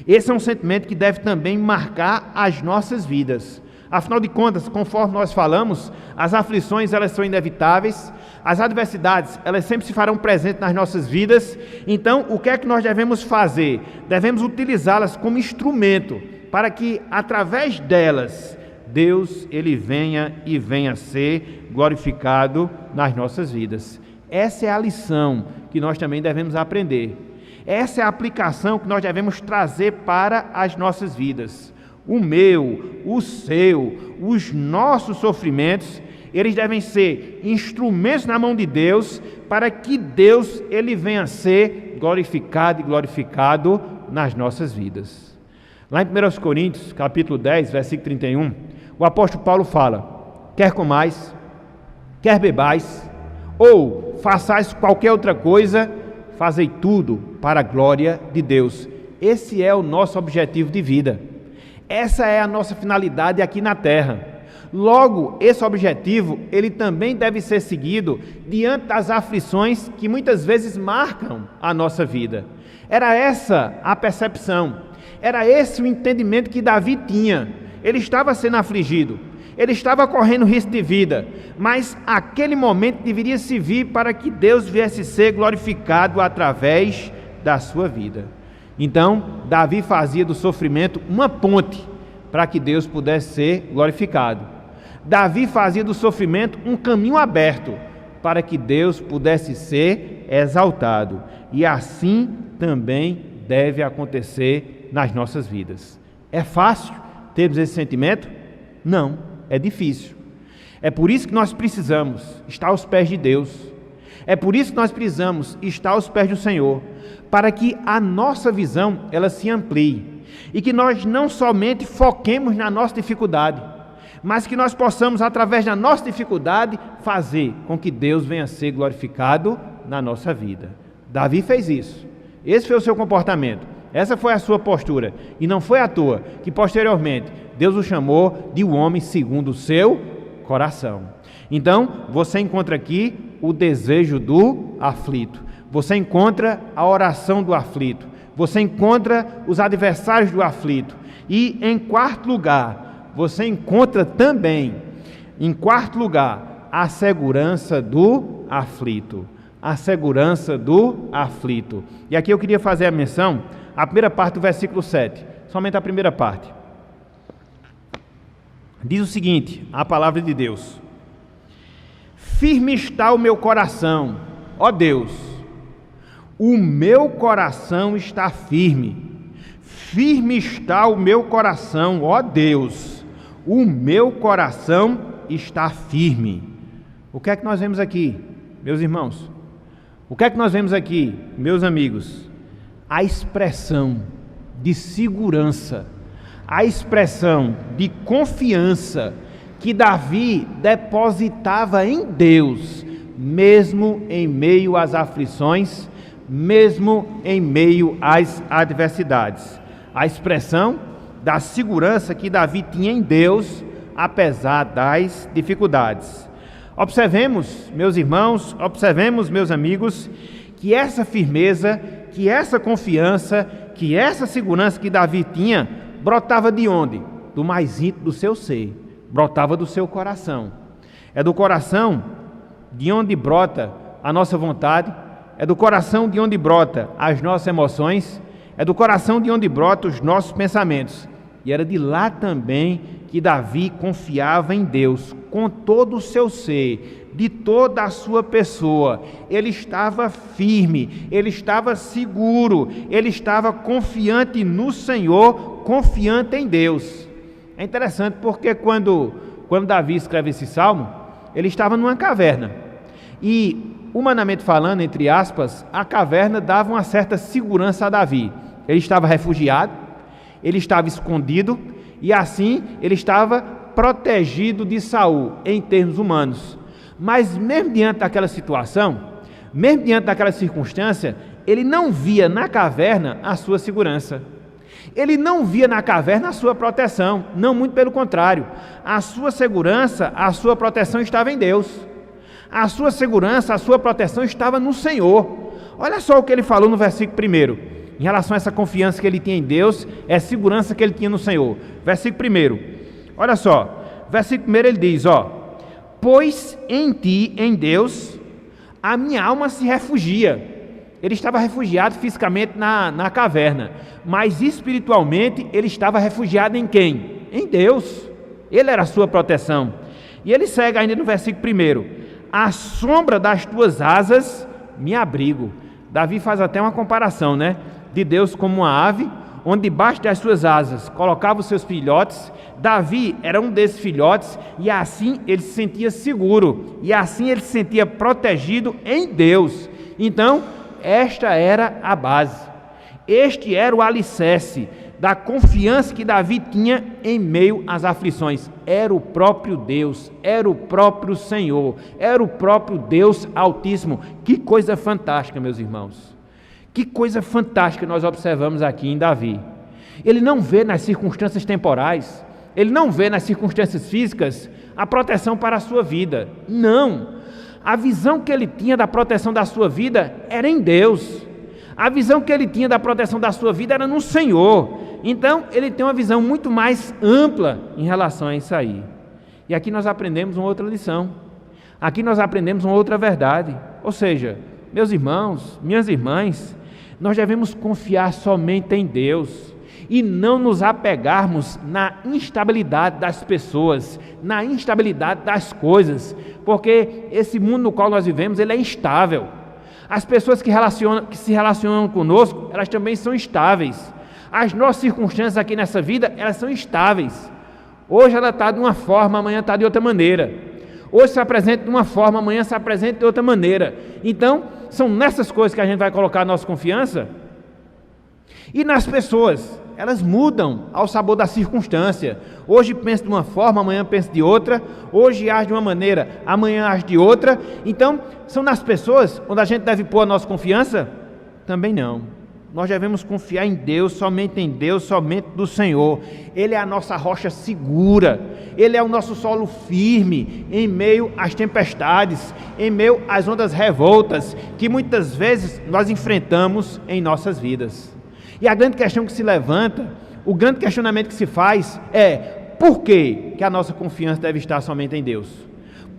esse é um sentimento que deve também marcar as nossas vidas. Afinal de contas, conforme nós falamos, as aflições elas são inevitáveis, as adversidades elas sempre se farão presentes nas nossas vidas. Então, o que é que nós devemos fazer? Devemos utilizá-las como instrumento para que através delas Deus ele venha ser glorificado nas nossas vidas. Essa é a lição que nós também devemos aprender. Essa é a aplicação que nós devemos trazer para as nossas vidas. O meu, o seu, os nossos sofrimentos, eles devem ser instrumentos na mão de Deus para que Deus ele venha ser glorificado e glorificado nas nossas vidas. Lá em 1 Coríntios, capítulo 10, versículo 31, o apóstolo Paulo fala: quer comais, quer bebais, ou façais qualquer outra coisa, fazei tudo para a glória de Deus. Esse é o nosso objetivo de vida. Essa é a nossa finalidade aqui na terra. Logo, esse objetivo, ele também deve ser seguido diante das aflições que muitas vezes marcam a nossa vida. Era essa a percepção, era esse o entendimento que Davi tinha. Ele estava sendo afligido, ele estava correndo risco de vida, mas aquele momento deveria servir para que Deus viesse ser glorificado através da sua vida. Então, Davi fazia do sofrimento uma ponte para que Deus pudesse ser glorificado. Davi fazia do sofrimento um caminho aberto para que Deus pudesse ser exaltado. E assim também deve acontecer nas nossas vidas. É fácil termos esse sentimento? Não, é difícil. É por isso que nós precisamos estar aos pés de Deus. É por isso que nós precisamos estar aos pés do Senhor, para que a nossa visão ela se amplie e que nós não somente foquemos na nossa dificuldade, mas que nós possamos, através da nossa dificuldade, fazer com que Deus venha a ser glorificado na nossa vida. Davi fez isso. Esse foi o seu comportamento. Essa foi a sua postura. E não foi à toa que, posteriormente, Deus o chamou de um homem segundo o seu coração. Então, você encontra aqui o desejo do aflito. Você encontra a oração do aflito. Você encontra os adversários do aflito. E, em quarto lugar, você encontra também, a segurança do aflito. A segurança do aflito. E aqui eu queria fazer a menção, a primeira parte do versículo 7, somente a primeira parte. Diz o seguinte, a palavra de Deus: firme está o meu coração, ó Deus, o meu coração está firme. Firme está o meu coração, ó Deus, o meu coração está firme. O que é que nós vemos aqui, meus irmãos? O que é que nós vemos aqui, meus amigos? A expressão de segurança, a expressão de confiança que Davi depositava em Deus, mesmo em meio às aflições, mesmo em meio às adversidades. A expressão da segurança que Davi tinha em Deus, apesar das dificuldades. Observemos, meus irmãos, observemos, meus amigos, que essa firmeza, que essa confiança, que essa segurança que Davi tinha, brotava de onde? Do mais íntimo do seu ser, brotava do seu coração. É do coração de onde brota a nossa vontade, é do coração de onde brota as nossas emoções, é do coração de onde brota os nossos pensamentos. E era de lá também que Davi confiava em Deus, com todo o seu ser, de toda a sua pessoa. Ele estava firme, ele estava seguro, ele estava confiante no Senhor, confiante em Deus. É interessante porque quando Davi escreve esse salmo, ele estava numa caverna. E, humanamente falando, entre aspas, a caverna dava uma certa segurança a Davi. Ele estava refugiado, ele estava escondido e assim ele estava protegido de Saul em termos humanos. Mas mesmo diante daquela situação, mesmo diante daquela circunstância, ele não via na caverna a sua segurança. Ele não via na caverna a sua proteção, não, muito pelo contrário. A sua segurança, a sua proteção estava em Deus. A sua segurança, a sua proteção estava no Senhor. Olha só o que ele falou no versículo 1. Em relação a essa confiança que ele tinha em Deus, é a segurança que ele tinha no Senhor. Versículo 1. Olha só, versículo 1 ele diz, pois em ti, em Deus, a minha alma se refugia. Ele estava refugiado fisicamente na caverna, mas espiritualmente ele estava refugiado em quem? Em Deus. Ele era a sua proteção. E ele segue ainda no versículo 1. À sombra das tuas asas me abrigo. Davi faz até uma comparação, né? De Deus como uma ave, onde debaixo das suas asas colocava os seus filhotes. Davi era um desses filhotes e assim ele se sentia seguro, e assim ele se sentia protegido em Deus. Então, esta era a base, este era o alicerce da confiança que Davi tinha em meio às aflições. Era o próprio Deus, era o próprio Senhor, era o próprio Deus Altíssimo. Que coisa fantástica, meus irmãos. Que coisa fantástica nós observamos aqui em Davi. Ele não vê nas circunstâncias temporais, ele não vê nas circunstâncias físicas a proteção para a sua vida. Não. A visão que ele tinha da proteção da sua vida era em Deus. A visão que ele tinha da proteção da sua vida era no Senhor. Então, ele tem uma visão muito mais ampla em relação a isso aí. E aqui nós aprendemos uma outra lição. Aqui nós aprendemos uma outra verdade. Ou seja, meus irmãos, minhas irmãs, nós devemos confiar somente em Deus e não nos apegarmos na instabilidade das pessoas, na instabilidade das coisas, porque esse mundo no qual nós vivemos, ele é instável. As pessoas que se relacionam conosco, elas também são instáveis. As nossas circunstâncias aqui nessa vida, elas são instáveis. Hoje ela está de uma forma, amanhã está de outra maneira. Hoje se apresenta de uma forma, amanhã se apresenta de outra maneira. Então, são nessas coisas que a gente vai colocar a nossa confiança. E nas pessoas, elas mudam ao sabor da circunstância. Hoje pensa de uma forma, amanhã pensa de outra. Hoje age de uma maneira, amanhã age de outra. Então, são nas pessoas onde a gente deve pôr a nossa confiança? Também não. Nós devemos confiar em Deus, somente do Senhor. Ele é a nossa rocha segura, Ele é o nosso solo firme em meio às tempestades, em meio às ondas revoltas que muitas vezes nós enfrentamos em nossas vidas. E a grande questão que se levanta, o grande questionamento que se faz é: por que a nossa confiança deve estar somente em Deus?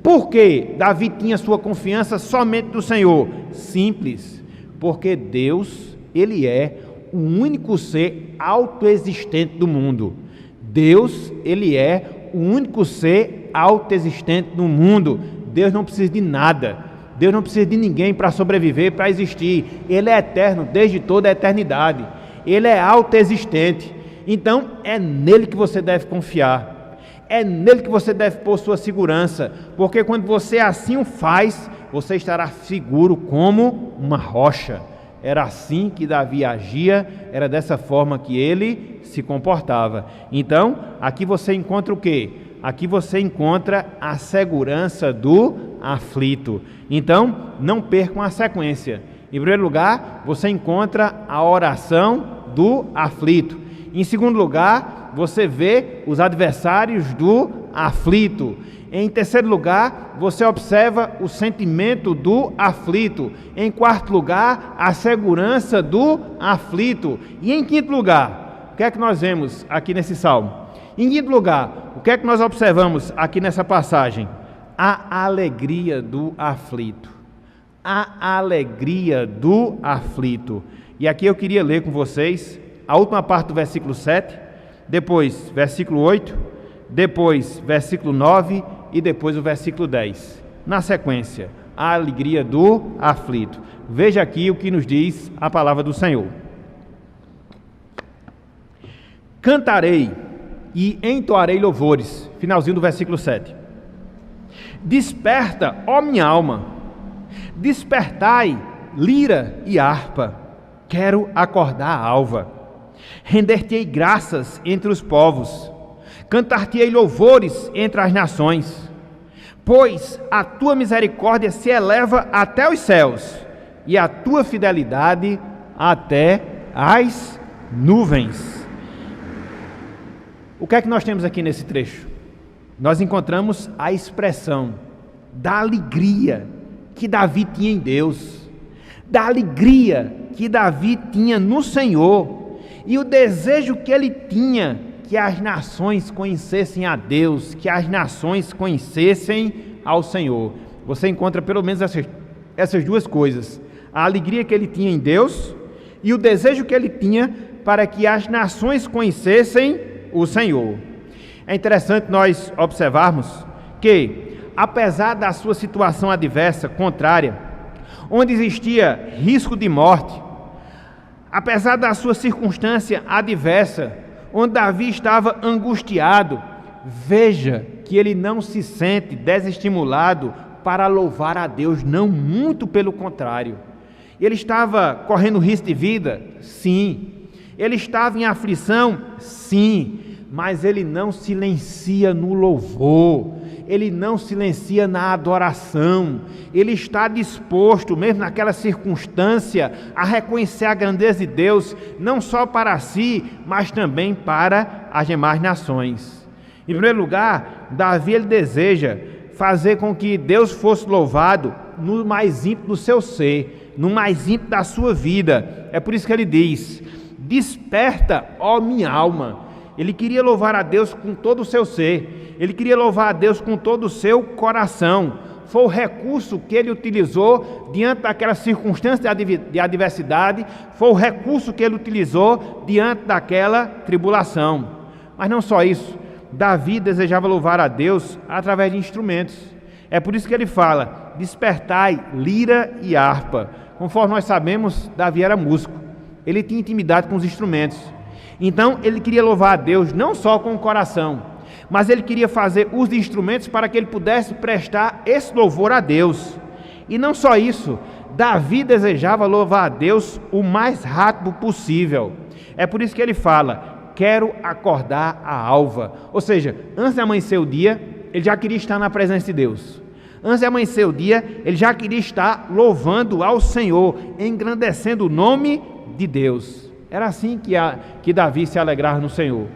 Por que Davi tinha sua confiança somente no Senhor? Simples, porque Deus, Ele é o único ser autoexistente do mundo. Deus, Ele é o único ser autoexistente no mundo. Deus não precisa de nada. Deus não precisa de ninguém para sobreviver, para existir. Ele é eterno desde toda a eternidade. Ele é autoexistente. Então, é nele que você deve confiar. É nele que você deve pôr sua segurança. Porque quando você assim o faz, você estará seguro como uma rocha. Era assim que Davi agia, era dessa forma que ele se comportava. Então, aqui você encontra o quê? Aqui você encontra a segurança do aflito. Então, não percam a sequência. Em primeiro lugar, você encontra a oração do aflito. Em segundo lugar, você vê os adversários do aflito. Em terceiro lugar, você observa o sentimento do aflito. Em quarto lugar, a segurança do aflito. E em quinto lugar, o que é que nós vemos aqui nesse salmo? Em quinto lugar, o que é que nós observamos aqui nessa passagem? a alegria do aflito. A alegria do aflito. E aqui eu queria ler com vocês a última parte do versículo 7, depois versículo 8, depois versículo 9 e depois o versículo 10. Na sequência, a alegria do aflito. Veja aqui o que nos diz a palavra do Senhor. Cantarei e entoarei louvores. Finalzinho do versículo 7. Desperta, ó minha alma, despertai, lira e harpa. Quero acordar a alva. Render-te-ei graças entre os povos, cantar-te-ei louvores entre as nações, pois a tua misericórdia se eleva até os céus, e a tua fidelidade até as nuvens. O que é que nós temos aqui nesse trecho? Nós encontramos a expressão da alegria que Davi tinha em Deus, da alegria que Davi tinha no Senhor, e o desejo que ele tinha que as nações conhecessem a Deus, que as nações conhecessem ao Senhor. Você encontra pelo menos essas duas coisas: a alegria que ele tinha em Deus e o desejo que ele tinha para que as nações conhecessem o Senhor. É interessante nós observarmos que, apesar da sua situação adversa, contrária, onde existia risco de morte, apesar da sua circunstância adversa, onde Davi estava angustiado, veja que ele não se sente desestimulado para louvar a Deus, não, muito pelo contrário. Ele estava correndo risco de vida? Sim. Ele estava em aflição? Sim. Mas ele não silencia no louvor, ele não silencia na adoração, ele está disposto, mesmo naquela circunstância, a reconhecer a grandeza de Deus, não só para si, mas também para as demais nações. Em primeiro lugar, Davi ele deseja fazer com que Deus fosse louvado no mais íntimo do seu ser, no mais íntimo da sua vida. É por isso que ele diz: desperta, ó minha alma. Ele queria louvar a Deus com todo o seu ser, ele queria louvar a Deus com todo o seu coração. Foi o recurso que ele utilizou diante daquela circunstância de adversidade, foi o recurso que ele utilizou diante daquela tribulação. Mas não só isso, Davi desejava louvar a Deus através de instrumentos. É por isso que ele fala: despertai, lira e harpa. Conforme nós sabemos, Davi era músico, ele tinha intimidade com os instrumentos. Então ele queria louvar a Deus não só com o coração, mas ele queria fazer uso de instrumentos para que ele pudesse prestar esse louvor a Deus. E não só isso, Davi desejava louvar a Deus o mais rápido possível. É por isso que ele fala: quero acordar a alva. Ou seja, antes de amanhecer o dia, ele já queria estar na presença de Deus. Antes de amanhecer o dia, ele já queria estar louvando ao Senhor, engrandecendo o nome de Deus. Era assim que Davi se alegrava no Senhor.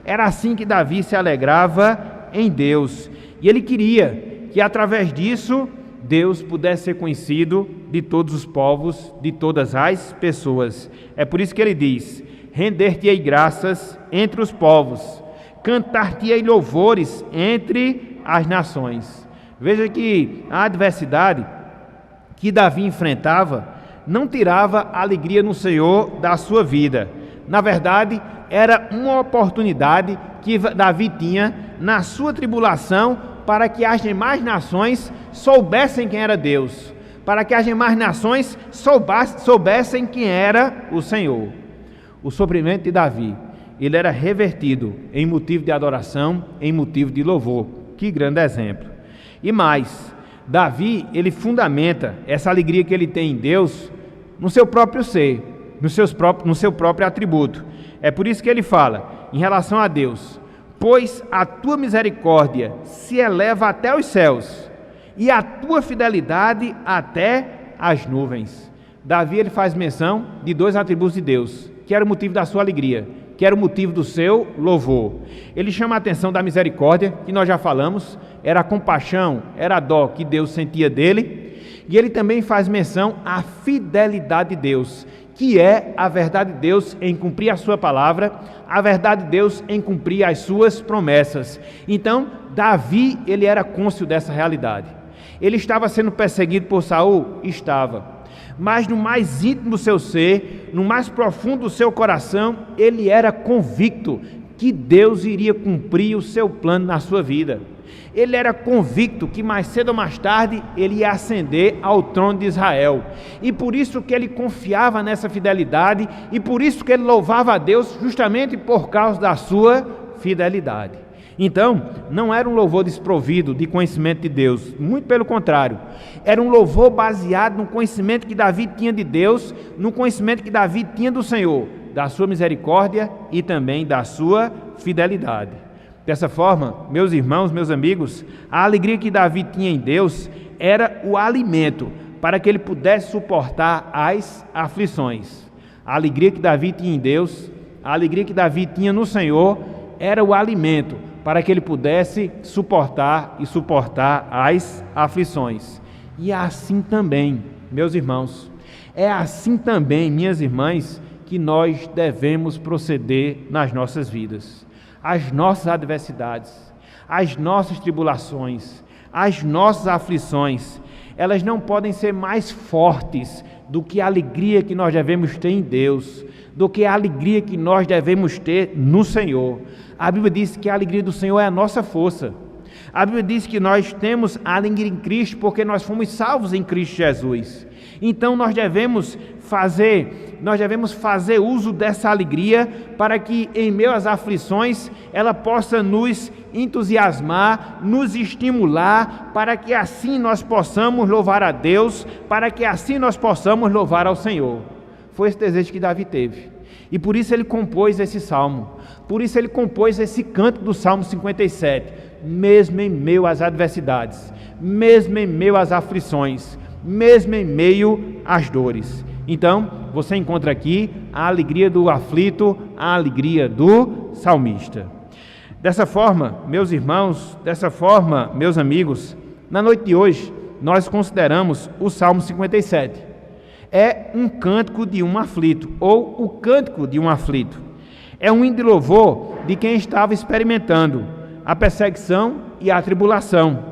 Era assim que Davi se alegrava em Deus. E ele queria que através disso Deus pudesse ser conhecido de todos os povos, de todas as pessoas. É por isso que ele diz: render-te-ei graças entre os povos, cantar-te-ei louvores entre as nações. Veja que a adversidade que Davi enfrentava não tirava a alegria no Senhor da sua vida. Na verdade, era uma oportunidade que Davi tinha na sua tribulação para que as demais nações soubessem quem era Deus, para que as demais nações soubessem quem era o Senhor. O sofrimento de Davi, ele era revertido em motivo de adoração, em motivo de louvor. Que grande exemplo! E mais, Davi, ele fundamenta essa alegria que ele tem em Deus no seu próprio ser, no seu próprio atributo. É por isso que ele fala, em relação a Deus: pois a tua misericórdia se eleva até os céus, e a tua fidelidade até as nuvens. Davi ele faz menção de dois atributos de Deus, que era o motivo da sua alegria, que era o motivo do seu louvor. Ele chama a atenção da misericórdia, que nós já falamos, era a compaixão, era a dó que Deus sentia dele. E ele também faz menção à fidelidade de Deus, que é a verdade de Deus em cumprir a sua palavra, a verdade de Deus em cumprir as suas promessas. Então, Davi, ele era cônscio dessa realidade. Ele estava sendo perseguido por Saul? Estava. Mas no mais íntimo do seu ser, no mais profundo do seu coração, ele era convicto que Deus iria cumprir o seu plano na sua vida. Ele era convicto que mais cedo ou mais tarde ele ia ascender ao trono de Israel. E por isso que ele confiava nessa fidelidade, e por isso que ele louvava a Deus justamente por causa da sua fidelidade. Então, não era um louvor desprovido de conhecimento de Deus, muito pelo contrário. Era um louvor baseado no conhecimento que Davi tinha de Deus, no conhecimento que Davi tinha do Senhor, da sua misericórdia e também da sua fidelidade. Dessa forma, meus irmãos, meus amigos, a alegria que Davi tinha em Deus era o alimento para que ele pudesse suportar as aflições. A alegria que Davi tinha em Deus, a alegria que Davi tinha no Senhor, era o alimento para que ele pudesse suportar as aflições. E é assim também, meus irmãos, é assim também, minhas irmãs, que nós devemos proceder nas nossas vidas. As nossas adversidades, as nossas tribulações, as nossas aflições, elas não podem ser mais fortes do que a alegria que nós devemos ter em Deus, do que a alegria que nós devemos ter no Senhor. A Bíblia diz que a alegria do Senhor é a nossa força. A Bíblia diz que nós temos a alegria em Cristo porque nós fomos salvos em Cristo Jesus. Então nós devemos fazer uso dessa alegria para que em meio às aflições ela possa nos entusiasmar, nos estimular, para que assim nós possamos louvar a Deus, para que assim nós possamos louvar ao Senhor. Foi esse desejo que Davi teve. E por isso ele compôs esse salmo, por isso ele compôs esse canto do Salmo 57, mesmo em meio às adversidades, mesmo em meio às aflições, mesmo em meio às dores. Então, você encontra aqui a alegria do aflito, a alegria do salmista. Dessa forma, meus irmãos, dessa forma, meus amigos, na noite de hoje, nós consideramos o Salmo 57. É um cântico de um aflito, ou o cântico de um aflito. É um hino de louvor de quem estava experimentando a perseguição e a tribulação.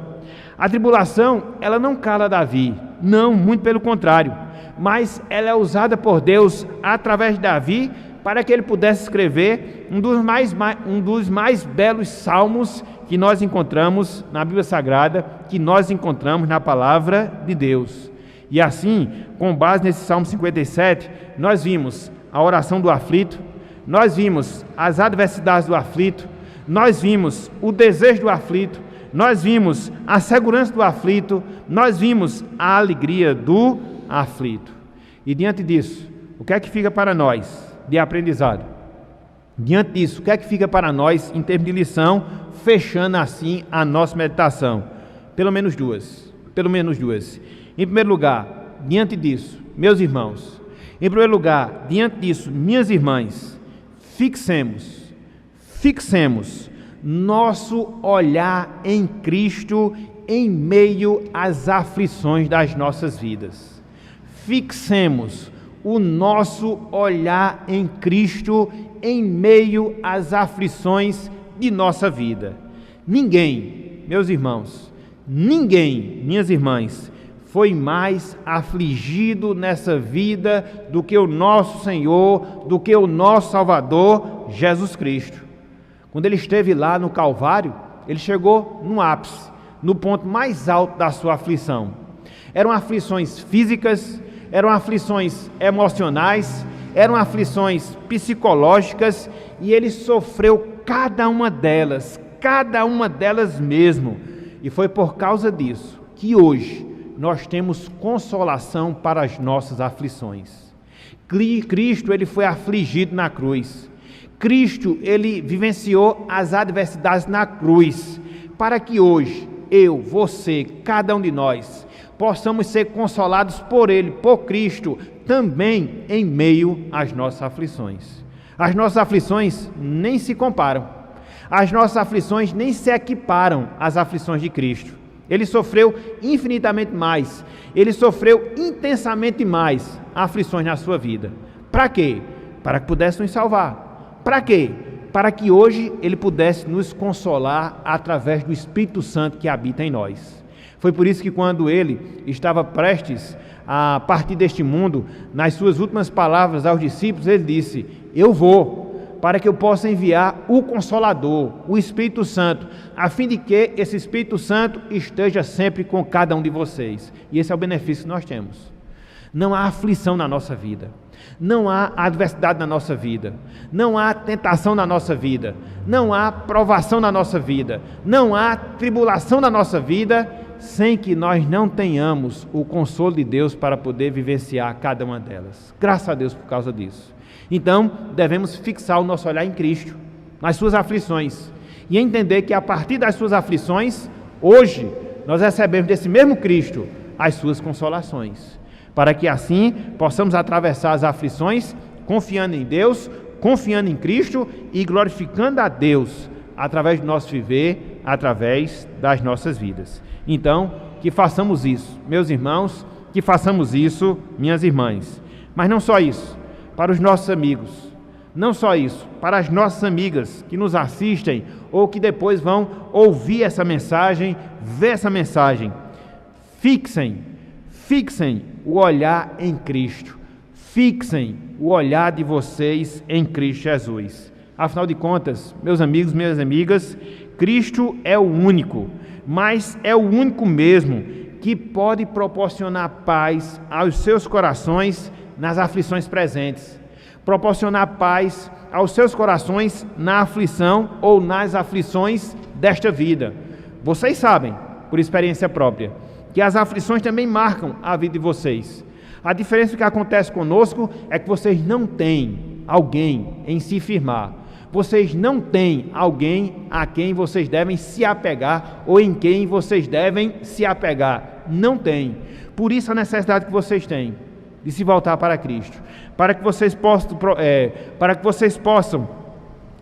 A tribulação, ela não cala Davi, não, muito pelo contrário, mas ela é usada por Deus através de Davi para que ele pudesse escrever um dos mais belos salmos que nós encontramos na Bíblia Sagrada, que nós encontramos na Palavra de Deus. E assim, com base nesse Salmo 57, nós vimos a oração do aflito, nós vimos as adversidades do aflito, nós vimos o desejo do aflito, nós vimos a segurança do aflito, nós vimos a alegria do aflito. E diante disso, o que é que fica para nós de aprendizado? Diante disso, o que é que fica para nós em termos de lição, fechando assim a nossa meditação? Pelo menos duas. Em primeiro lugar, diante disso, meus irmãos, em primeiro lugar, diante disso, minhas irmãs, fixemos nosso olhar em Cristo em meio às aflições das nossas vidas. Fixemos o nosso olhar em Cristo em meio às aflições de nossa vida. Ninguém, meus irmãos, ninguém, minhas irmãs, foi mais afligido nessa vida do que o nosso Senhor, do que o nosso Salvador, Jesus Cristo. Quando ele esteve lá no Calvário, ele chegou no ápice, no ponto mais alto da sua aflição. Eram aflições físicas, eram aflições emocionais, eram aflições psicológicas, e ele sofreu cada uma delas mesmo. E foi por causa disso que hoje nós temos consolação para as nossas aflições. Cristo, ele foi afligido na cruz. Cristo, ele vivenciou as adversidades na cruz, para que hoje, eu, você, cada um de nós, possamos ser consolados por Ele, por Cristo, também em meio às nossas aflições. As nossas aflições nem se comparam, as nossas aflições nem se equiparam às aflições de Cristo. Ele sofreu infinitamente mais, ele sofreu intensamente mais aflições na sua vida. Para quê? Para que pudesse nos salvar. Para quê? Para que hoje Ele pudesse nos consolar através do Espírito Santo que habita em nós. Foi por isso que quando Ele estava prestes a partir deste mundo, nas suas últimas palavras aos discípulos, Ele disse: eu vou, para que eu possa enviar o Consolador, o Espírito Santo, a fim de que esse Espírito Santo esteja sempre com cada um de vocês. E esse é o benefício que nós temos. Não há aflição na nossa vida, não há adversidade na nossa vida, não há tentação na nossa vida, não há provação na nossa vida, não há tribulação na nossa vida, sem que nós não tenhamos o consolo de Deus para poder vivenciar cada uma delas. Graças a Deus por causa disso. Então, devemos fixar o nosso olhar em Cristo, nas suas aflições, e entender que a partir das suas aflições, hoje, nós recebemos desse mesmo Cristo as suas consolações, para que assim possamos atravessar as aflições, confiando em Deus, confiando em Cristo e glorificando a Deus, através do nosso viver, através das nossas vidas. Então, que façamos isso, meus irmãos, que façamos isso, minhas irmãs. Mas não só isso. Para os nossos amigos, não só isso, para as nossas amigas que nos assistem ou que depois vão ouvir essa mensagem, ver essa mensagem, fixem o olhar em Cristo, fixem o olhar de vocês em Cristo Jesus. Afinal de contas, meus amigos, minhas amigas, Cristo é o único, mas é o único mesmo que pode proporcionar paz aos seus corações nas aflições presentes, proporcionar paz aos seus corações na aflição ou nas aflições desta vida. Vocês sabem, por experiência própria, que as aflições também marcam a vida de vocês. A diferença que acontece conosco é que vocês não têm alguém em se firmar. Vocês não têm alguém a quem vocês devem se apegar ou em quem vocês devem se apegar. Não tem. Por isso a necessidade que vocês têm de se voltar para Cristo, para que vocês possam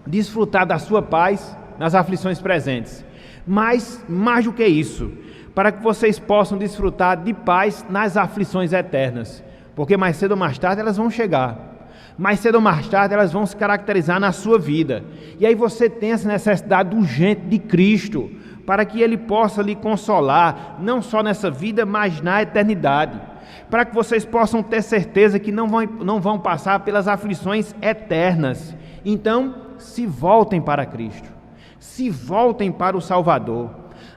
desfrutar da sua paz nas aflições presentes, mas mais do que isso, para que vocês possam desfrutar de paz nas aflições eternas, porque mais cedo ou mais tarde elas vão chegar, mais cedo ou mais tarde elas vão se caracterizar na sua vida, e aí você tem essa necessidade urgente de Cristo, para que Ele possa lhe consolar, não só nessa vida, mas na eternidade, para que vocês possam ter certeza que não vão passar pelas aflições eternas. Então, se voltem para Cristo, se voltem para o Salvador,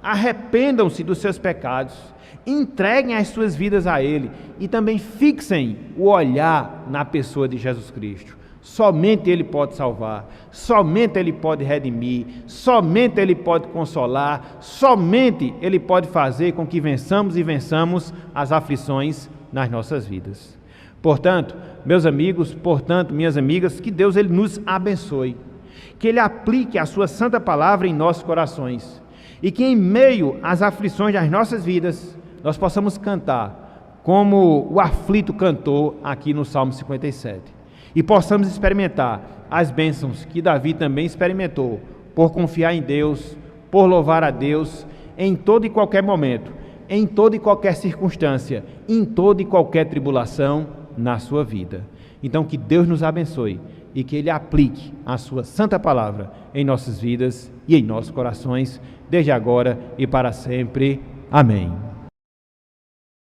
arrependam-se dos seus pecados, entreguem as suas vidas a Ele e também fixem o olhar na pessoa de Jesus Cristo. Somente Ele pode salvar, somente Ele pode redimir, somente Ele pode consolar, somente Ele pode fazer com que vençamos as aflições nas nossas vidas. Portanto, meus amigos, minhas amigas, que Deus Ele nos abençoe, que Ele aplique a sua santa palavra em nossos corações e que em meio às aflições das nossas vidas, nós possamos cantar como o aflito cantou aqui no Salmo 57. E possamos experimentar as bênçãos que Davi também experimentou, por confiar em Deus, por louvar a Deus, em todo e qualquer momento, em toda e qualquer circunstância, em toda e qualquer tribulação na sua vida. Então que Deus nos abençoe e que Ele aplique a sua santa palavra em nossas vidas e em nossos corações, desde agora e para sempre. Amém.